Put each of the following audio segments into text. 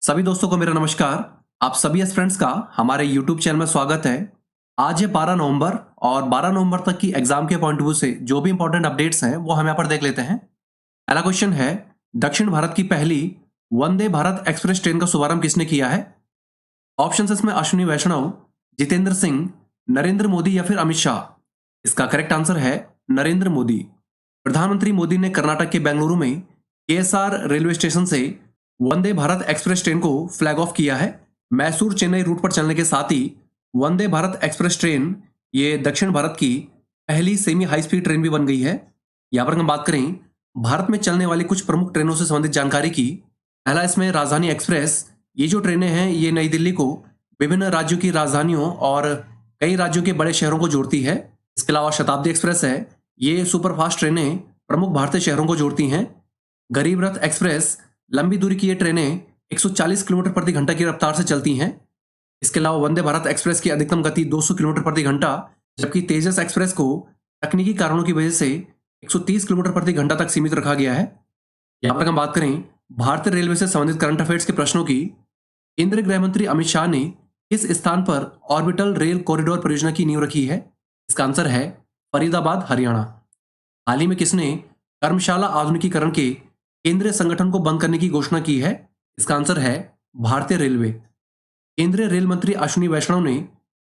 सभी दोस्तों को मेरा नमस्कार। आप सभी फ्रेंड्स का हमारे YouTube चैनल में स्वागत है। आज है 12 नवंबर और 12 नवंबर तक की एग्जाम के पॉइंट ऑफ व्यू से जो भी इंपॉर्टेंट अपडेट्स हैं वो हम यहाँ पर देख लेते हैं। पहला क्वेश्चन है, दक्षिण भारत की पहली वंदे भारत एक्सप्रेस ट्रेन का शुभारंभ किसने किया है? ऑप्शन इसमें अश्विनी वैष्णव, जितेंद्र सिंह, नरेंद्र मोदी या फिर अमित शाह। इसका करेक्ट आंसर है नरेंद्र मोदी। प्रधानमंत्री मोदी ने कर्नाटक के बेंगलुरु में केएसआर रेलवे स्टेशन से वंदे भारत एक्सप्रेस ट्रेन को फ्लैग ऑफ किया है। मैसूर चेन्नई रूट पर चलने के साथ ही वंदे भारत एक्सप्रेस ट्रेन ये दक्षिण भारत की पहली सेमी हाई स्पीड ट्रेन भी बन गई है। यहाँ पर हम बात करें भारत में चलने वाली कुछ प्रमुख ट्रेनों से संबंधित जानकारी की। पहला इसमें राजधानी एक्सप्रेस, ये जो ट्रेनें हैं ये नई दिल्ली को विभिन्न राज्यों की राजधानियों और कई राज्यों के बड़े शहरों को जोड़ती है। इसके अलावा शताब्दी एक्सप्रेस है, ये सुपरफास्ट ट्रेनें प्रमुख भारतीय शहरों को जोड़ती हैं। गरीब रथ एक्सप्रेस, लंबी दूरी की ये ट्रेनें 140 किलोमीटर प्रति घंटा की रफ्तार से चलती हैं। इसके अलावा वंदे भारत एक्सप्रेस की अधिकतम गति 200 किलोमीटर प्रति घंटा, जबकि तेजस एक्सप्रेस को तकनीकी कारणों की वजह से 130 किलोमीटर प्रति घंटा तक सीमित रखा गया है। यहाँ पर हम बात करें भारतीय रेलवे से संबंधित करंट अफेयर्स के प्रश्नों की। केंद्रीय गृह मंत्री अमित शाह ने किस स्थान पर ऑर्बिटल रेल कॉरिडोर परियोजना की नींव रखी है? इसका आंसर है फरीदाबाद, हरियाणा। हाल ही में किसने कर्मशाला आधुनिकीकरण के केंद्रीय संगठन को बंद करने की घोषणा की है? इसका आंसर है भारतीय रेलवे। केंद्रीय रेल मंत्री अश्विनी वैष्णव ने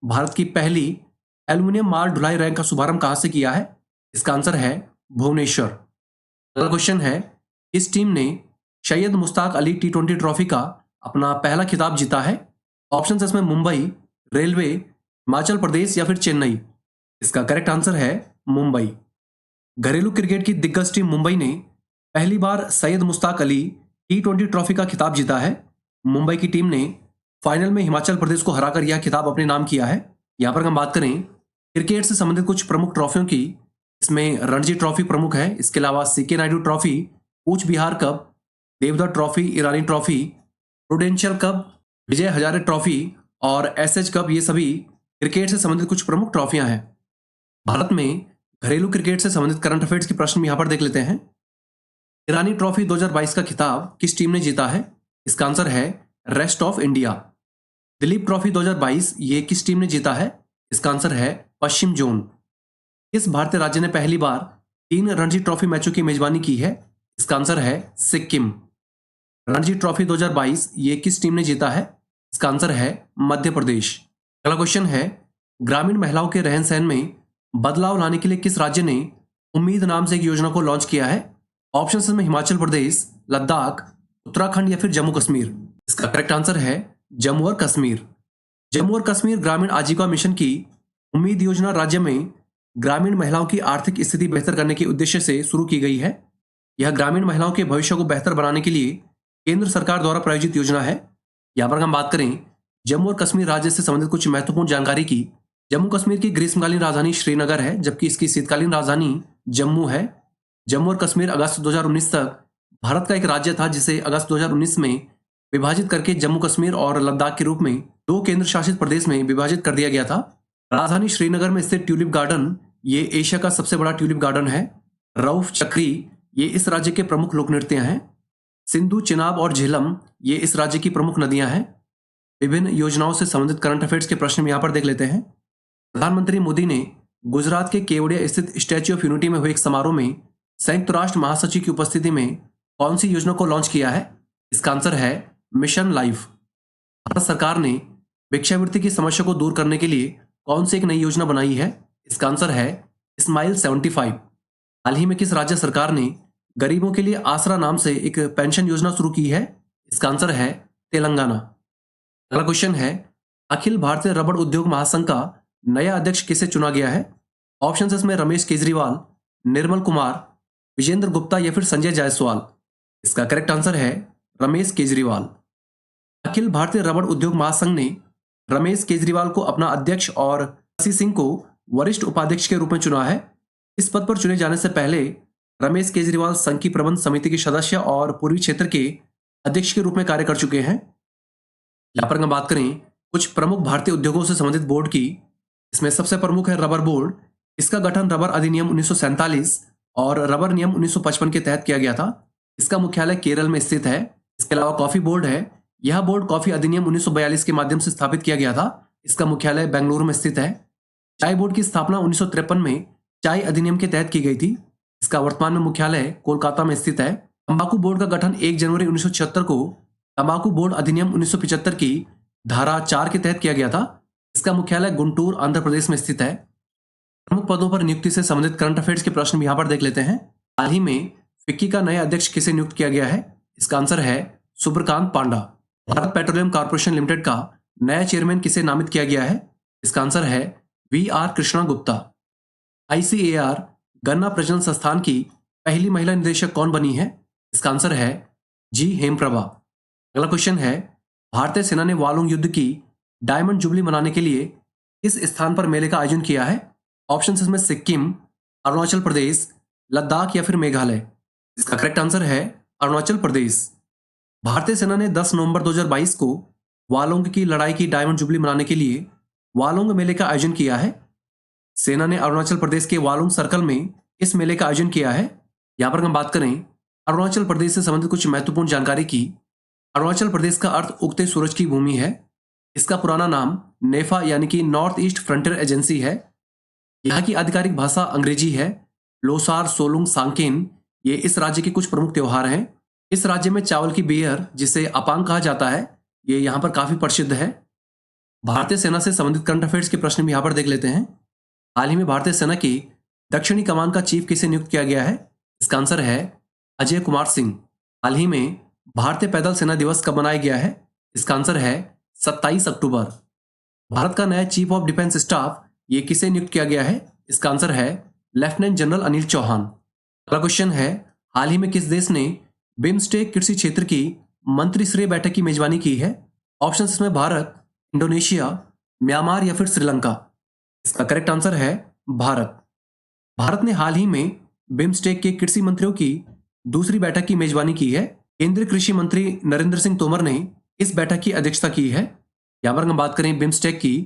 भारत की पहली एल्यूमिनियम माल ढुलाई रैक का शुभारंभ कहां से किया है? इसका आंसर है भुवनेश्वर। अगला क्वेश्चन है, इस टीम ने सैयद मुश्ताक अली T20 ट्रॉफी का अपना पहला खिताब जीता है? ऑप्शन इसमें मुंबई, रेलवे, हिमाचल प्रदेश या फिर चेन्नई। इसका करेक्ट आंसर है मुंबई। घरेलू क्रिकेट की दिग्गज टीम मुंबई ने पहली बार सैयद मुश्ताक अली T20 ट्रॉफी का खिताब जीता है। मुंबई की टीम ने फाइनल में हिमाचल प्रदेश को हराकर यह खिताब अपने नाम किया है। यहाँ पर हम बात करें क्रिकेट से संबंधित कुछ प्रमुख ट्रॉफियों की, इसमें रणजी ट्रॉफी प्रमुख है। इसके अलावा C K Naidu trophy, Cooch Behar cup, Deodhar trophy, ईरानी trophy, prudential cup, Vijay Hazare trophy और एसएच कप, ये सभी क्रिकेट से संबंधित कुछ प्रमुख ट्रॉफियां हैं। भारत में घरेलू क्रिकेट से संबंधित करंट अफेयर्स के प्रश्न यहाँ पर देख लेते हैं। ईरानी ट्रॉफी 2022 का खिताब किस टीम ने जीता है? इसका आंसर है rest of India. Dilip trophy 2022 ये किस टीम ने जीता है? इसका आंसर है पश्चिम जोन। किस भारतीय राज्य ने पहली बार 3 रणजी ट्रॉफी मैचों की मेजबानी की है? इसका आंसर है सिक्किम। रणजी ट्रॉफी 2022 ये किस टीम ने जीता है? इसका आंसर है मध्य प्रदेश। अगला क्वेश्चन है, ग्रामीण महिलाओं के रहन सहन में बदलाव लाने के लिए किस राज्य ने उम्मीद नाम से एक योजना को लॉन्च किया है? ऑप्शन में हिमाचल प्रदेश, लद्दाख, उत्तराखंड या फिर जम्मू कश्मीर। इसका करेक्ट आंसर है जम्मू और कश्मीर। जम्मू और कश्मीर ग्रामीण आजीविका मिशन की उम्मीद योजना राज्य में ग्रामीण महिलाओं की आर्थिक स्थिति बेहतर करने के उद्देश्य से शुरू की गई है। यह ग्रामीण महिलाओं के भविष्य को बेहतर बनाने के लिए केंद्र सरकार द्वारा प्रायोजित योजना है। यहाँ पर हम बात करें जम्मू और कश्मीर राज्य से संबंधित कुछ महत्वपूर्ण जानकारी की। जम्मू कश्मीर की ग्रीष्मकालीन राजधानी श्रीनगर है, जबकि इसकी शीतकालीन राजधानी जम्मू है। जम्मू और कश्मीर अगस्त 2019 तक भारत का एक राज्य था, जिसे अगस्त 2019 में विभाजित करके जम्मू कश्मीर और लद्दाख के रूप में 2 केंद्र शासित प्रदेश में विभाजित कर दिया गया था। राजधानी श्रीनगर में स्थित ट्यूलिप गार्डन ये एशिया का सबसे बड़ा ट्यूलिप गार्डन है। रऊफ चक्री ये इस राज्य के प्रमुख लोक नृत्य हैं। सिंधु, चिनाब और झेलम ये इस राज्य की प्रमुख नदियां हैं। विभिन्न योजनाओं से संबंधित करंट अफेयर्स के प्रश्न यहाँ पर देख लेते हैं। प्रधानमंत्री मोदी ने गुजरात के केवड़िया स्थित स्टैच्यू ऑफ यूनिटी में हुए एक समारोह में संयुक्त राष्ट्र महासचिव की उपस्थिति में कौन सी योजना को लॉन्च किया है? इसका आंसर है मिशन लाइफ। भारत सरकार ने भिक्षावृत्ति की समस्या को दूर करने के लिए कौन सी एक नई योजना बनाई है? इसका आंसर है स्माइल 75। हाल ही में किस राज्य सरकार ने गरीबों के लिए आसरा नाम से एक पेंशन योजना शुरू की है? इसका आंसर है तेलंगाना। अगला क्वेश्चन है, अखिल भारतीय रबड़ उद्योग महासंघ का नया अध्यक्ष किसे चुना गया है? ऑप्शन इसमें रमेश केजरीवाल, निर्मल कुमार, विजेंद्र गुप्ता या फिर संजय जायसवाल। इसका करेक्ट आंसर है रमेश केजरीवाल। अखिल भारतीय रबड़ उद्योग महासंघ ने रमेश केजरीवाल को अपना अध्यक्ष और शशि सिंह को वरिष्ठ उपाध्यक्ष के रूप में चुना है। इस पद पर चुने जाने से पहले रमेश केजरीवाल संघ की प्रबंध समिति के सदस्य और पूर्वी क्षेत्र के अध्यक्ष के रूप में कार्य कर चुके हैं। यहाँ पर हम बात करें कुछ प्रमुख भारतीय उद्योगों से संबंधित बोर्ड की। इसमें सबसे प्रमुख है रबर बोर्ड। इसका गठन रबर अधिनियम 1947 और रबर नियम 1955 के तहत किया गया था। इसका मुख्यालय केरल में स्थित है। इसके अलावा कॉफी बोर्ड है। यह बोर्ड कॉफी अधिनियम 1942 के माध्यम से स्थापित किया गया था। इसका मुख्यालय बेंगलुरु में स्थित है। चाय बोर्ड की स्थापना 1953 में चाय अधिनियम के तहत की गई थी। इसका वर्तमान में मुख्यालय कोलकाता में स्थित है। तंबाकू बोर्ड का गठन 1 जनवरी 1976 को तंबाकू बोर्ड अधिनियम 1975 की धारा 4 के तहत किया गया था। इसका मुख्यालय गुंटूर आंध्र प्रदेश में स्थित है। प्रमुख पदों पर नियुक्ति से संबंधित करंट अफेयर्स के प्रश्न भी यहां पर देख लेते हैं। हाल ही में फिक्की का नया अध्यक्ष किसे नियुक्त किया गया है? इसका आंसर है सुब्रकांत पांडा। भारत पेट्रोलियम कॉर्पोरेशन लिमिटेड का नया चेयरमैन किसे नामित किया गया है? इसका आंसर है VR कृष्णा गुप्ता। ICAR गन्ना प्रजनन संस्थान की पहली महिला निदेशक कौन बनी है? इसका आंसर है G हेमप्रभा। अगला क्वेश्चन है, भारतीय सेना ने वालोंग युद्ध की डायमंड जुबली मनाने के लिए किस स्थान पर मेले का आयोजन किया है? ऑप्शन इसमें सिक्किम, अरुणाचल प्रदेश, लद्दाख या फिर मेघालय। इसका करेक्ट आंसर है अरुणाचल प्रदेश। भारतीय सेना ने 10 नवंबर 2022 को वालोंग की लड़ाई की डायमंड जुबली मनाने के लिए वालोंग मेले का आयोजन किया है। सेना ने अरुणाचल प्रदेश के वालोंग सर्कल में इस मेले का आयोजन किया है। यहां पर हम बात करें अरुणाचल प्रदेश से संबंधित कुछ महत्वपूर्ण जानकारी की। अरुणाचल प्रदेश का अर्थ उगते सूरज की भूमि है। इसका पुराना नाम नेफा यानी कि नॉर्थ ईस्ट फ्रंटियर एजेंसी है। यहाँ की आधिकारिक भाषा अंग्रेजी है। लोसार, सोलुंग, सांकेन ये इस राज्य के कुछ प्रमुख त्योहार हैं। इस राज्य में चावल की बेयर जिसे अपांग कहा जाता है ये यहाँ पर काफी प्रसिद्ध है। भारतीय सेना से संबंधित करंट अफेयर्स के प्रश्न भी यहाँ पर देख लेते हैं। हाल ही में भारतीय सेना की दक्षिणी कमान का चीफ किसे नियुक्त किया गया है? इसका आंसर है अजय कुमार सिंह। हाल ही में भारतीय पैदल सेना दिवस कब मनाया गया है? इसका आंसर है 27 अक्टूबर। भारत का नया चीफ ऑफ डिफेंस स्टाफ ये किसे नियुक्त किया गया है? इसका आंसर है लेफ्टिनेंट जनरल अनिल चौहान। अगला क्वेश्चन है, हाल ही में किस देश ने बिम्स्टेक कृषि क्षेत्र की मंत्रिस्तरीय बैठक की मेजबानी की है? ऑप्शन इसमें भारत, इंडोनेशिया, म्यांमार या फिर श्रीलंका। इसका करेक्ट आंसर है भारत। भारत ने हाल ही में बिम्स्टेक के कृषि मंत्रियों की दूसरी बैठक की मेजबानी की है। केंद्रीय कृषि मंत्री नरेंद्र सिंह तोमर ने इस बैठक की अध्यक्षता की है। यहां पर हम बात करें बिम्स्टेक की।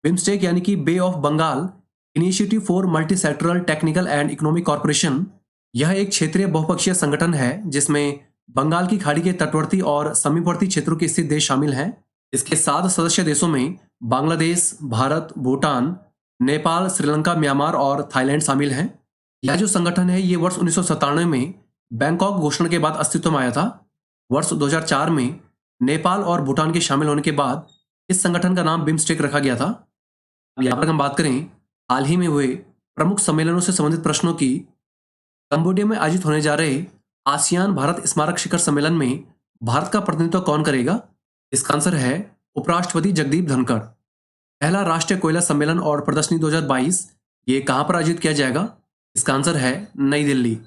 बिम्स्टेक यानी कि bay of Bengal initiative for multi sectoral technical and economic corporation, यह एक क्षेत्रीय बहुपक्षीय संगठन है जिसमें बंगाल की खाड़ी के तटवर्ती और समीपवर्ती क्षेत्रों के स्थित देश शामिल हैं। इसके 7 सदस्य देशों में बांग्लादेश, भारत, भूटान, नेपाल, श्रीलंका, म्यांमार और थाईलैंड शामिल हैं। यह जो संगठन है ये वर्ष 1997 में बैंकॉक घोषणा के बाद अस्तित्व में आया था। वर्ष 2004 में नेपाल और भूटान के शामिल होने के बाद इस संगठन का नाम बिम्स्टेक रखा गया था। अब यहाँ पर हम बात करें हाल ही में हुए प्रमुख सम्मेलनों से संबंधित प्रश्नों की। कंबोडिया में आयोजित होने जा रहे आसियान भारत स्मारक शिखर सम्मेलन में भारत का प्रतिनिधित्व कौन करेगा? इसका आंसर है उपराष्ट्रपति जगदीप धनखड़। पहला राष्ट्रीय कोयला सम्मेलन और प्रदर्शनी 2022 ये कहां पर आयोजित किया जाएगा? इसका आंसर है नई दिल्ली।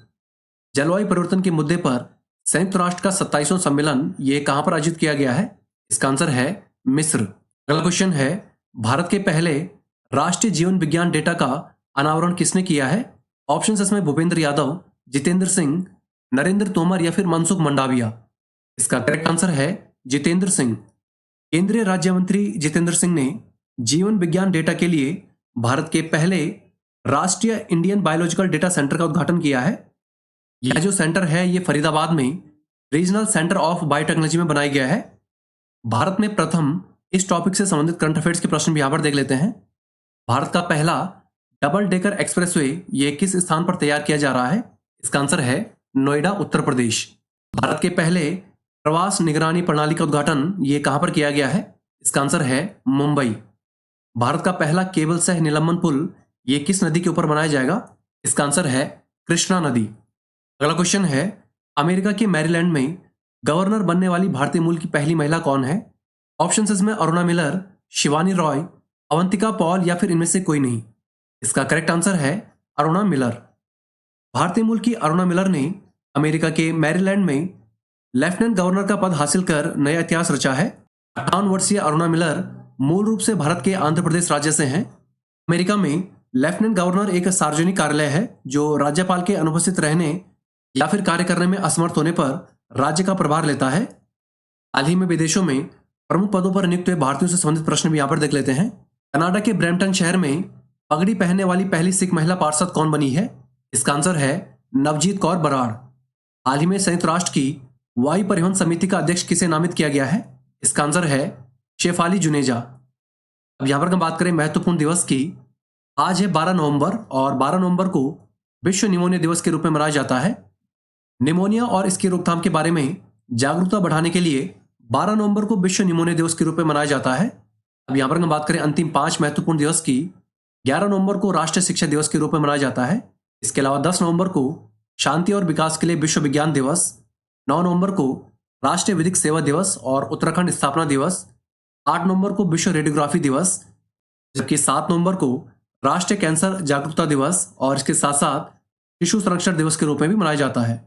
जलवायु परिवर्तन के मुद्दे पर संयुक्त राष्ट्र का 27वां सम्मेलन ये कहां पर आयोजित किया गया है? इसका आंसर है मिस्र। अगला क्वेश्चन है, भारत के पहले राष्ट्रीय जीवन विज्ञान डेटा का अनावरण किसने किया है? ऑप्शन इसमें भूपेंद्र यादव, जितेंद्र सिंह, नरेंद्र तोमर या फिर मनसुख मंडाविया। इसका करेक्ट आंसर है जितेंद्र सिंह। केंद्रीय राज्य मंत्री जितेंद्र सिंह ने जीवन विज्ञान डेटा के लिए भारत के पहले राष्ट्रीय इंडियन बायोलॉजिकल डेटा सेंटर का उद्घाटन किया है। यह जो सेंटर है ये फरीदाबाद में रीजनल सेंटर ऑफ बायोटेक्नोलॉजी में बनाया गया है। भारत में प्रथम इस टॉपिक से संबंधित करंट अफेयर्स के प्रश्न भी यहां पर देख लेते हैं। भारत का पहला डबल डेकर एक्सप्रेसवे ये किस स्थान पर तैयार किया जा रहा है? इसका आंसर है नोएडा, उत्तर प्रदेश। भारत के पहले प्रवास निगरानी प्रणाली का उद्घाटन ये कहां पर किया गया है? इसका आंसर है मुंबई। भारत का पहला केबल सह निलंबन पुल ये किस नदी के ऊपर बनाया जाएगा? इसका आंसर है कृष्णा नदी। अगला क्वेश्चन है, अमेरिका के मैरीलैंड में गवर्नर बनने वाली भारतीय मूल की पहली महिला कौन है? ऑप्शन इसमें अरुणा मिलर, शिवानी रॉय, अवंतिका पॉल या फिर इनमें से कोई नहीं। इसका करेक्ट आंसर है अरुणा मिलर। भारतीय मूल की अरुणा मिलर ने अमेरिका के मैरीलैंड में लेफ्टिनेंट गवर्नर का पद हासिल कर नया इतिहास रचा है। 58 वर्षीय अरुणा मिलर मूल रूप से भारत के आंध्र प्रदेश राज्य से हैं। अमेरिका में लेफ्टिनेंट गवर्नर एक सार्वजनिक कार्यालय है जो राज्यपाल के अनुपस्थित रहने या फिर कार्य करने में असमर्थ होने पर राज्य का प्रभार लेता है। हाल ही में विदेशों में प्रमुख पदों पर नियुक्त हुए भारतीयों से संबंधित प्रश्न भी यहां पर देख लेते हैं। कनाडा के ब्रैम्पटन शहर में पगड़ी पहनने वाली पहली सिख महिला पार्षद कौन बनी है? इसका आंसर है नवजीत कौर बराड़। हाल ही में संयुक्त राष्ट्र की वायु परिवहन समिति का अध्यक्ष किसे नामित किया गया है? इसका आंसर है शेफाली जुनेजा। अब यहां पर हम बात करें महत्वपूर्ण दिवस की, आज है 12 नवंबर और 12 नवंबर को विश्व निमोनिया दिवस के रूप में मनाया जाता है। निमोनिया और इसकी रोकथाम के बारे में जागरूकता बढ़ाने के लिए 12 नवंबर को विश्व निमोनिया दिवस के रूप में मनाया जाता है। अब यहां पर हम बात करें अंतिम 5 महत्वपूर्ण दिवस की, 11 नवंबर को राष्ट्रीय शिक्षा दिवस के रूप में मनाया जाता है। इसके अलावा 10 नवंबर को शांति और विकास के लिए विश्व विज्ञान दिवस, 9 नवंबर को राष्ट्रीय विधिक सेवा दिवस और उत्तराखंड स्थापना दिवस, 8 नवंबर को विश्व रेडियोग्राफी दिवस, जबकि 7 नवंबर को राष्ट्रीय कैंसर जागरूकता दिवस और इसके साथ साथ शिशु संरक्षण दिवस के रूप में भी मनाया जाता है।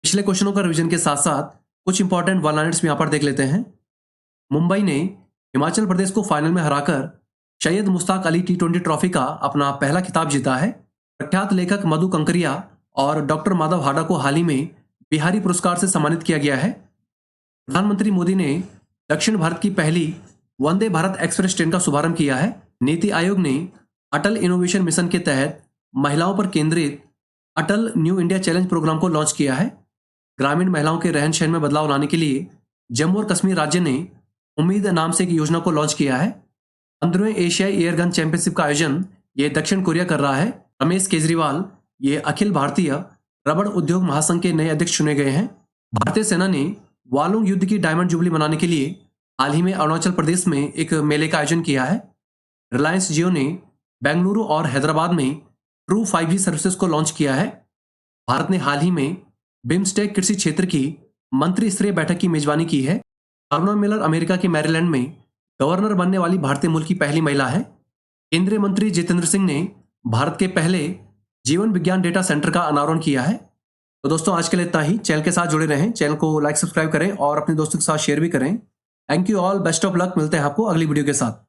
पिछले क्वेश्चनों का रिवीजन के साथ साथ कुछ इंपॉर्टेंट वन लाइनर्स भी यहां पर देख लेते हैं। मुंबई ने हिमाचल प्रदेश को फाइनल में हराकर सैयद मुश्ताक अली T20 ट्रॉफी का अपना पहला खिताब जीता है। प्रख्यात लेखक मधु कंकरिया और डॉक्टर माधव हाडा को हाल ही में बिहारी पुरस्कार से सम्मानित किया गया है। प्रधानमंत्री मोदी ने दक्षिण भारत की पहली वंदे भारत एक्सप्रेस ट्रेन का शुभारंभ किया है। नीति आयोग ने अटल इनोवेशन मिशन के तहत महिलाओं पर केंद्रित अटल न्यू इंडिया चैलेंज प्रोग्राम को लॉन्च किया है। ग्रामीण महिलाओं के रहन सहन में बदलाव लाने के लिए जम्मू और कश्मीर राज्य ने उम्मीद नाम से एक योजना को लॉन्च किया है। 15वें एशियाई एयरगन चैंपियनशिप का आयोजन ये दक्षिण कोरिया कर रहा है। रमेश केजरीवाल ये अखिल भारतीय रबड़ उद्योग महासंघ के नए अध्यक्ष चुने गए हैं। भारतीय सेना ने वालुंग युद्ध की डायमंड जुबली मनाने के लिए हाल ही में अरुणाचल प्रदेश में एक मेले का आयोजन किया है। रिलायंस जियो ने बेंगलुरु और हैदराबाद में ट्रू 5G सर्विसेज को लॉन्च किया है। भारत ने हाल ही में बिम्स्टेक कृषि क्षेत्र की मंत्री स्तरीय बैठक की मेजबानी की है। अरुणा मिलर अमेरिका के मैरीलैंड में गवर्नर बनने वाली भारतीय मूल की पहली महिला है। केंद्रीय मंत्री जितेंद्र सिंह ने भारत के पहले जीवन विज्ञान डेटा सेंटर का अनावरण किया है। तो दोस्तों आज के लिए इतना ही। चैनल के साथ जुड़े रहें, चैनल को लाइक सब्सक्राइब करें और अपने दोस्तों के साथ शेयर भी करें। Thank you all, best of luck. मिलते हैं आपको अगली वीडियो के साथ।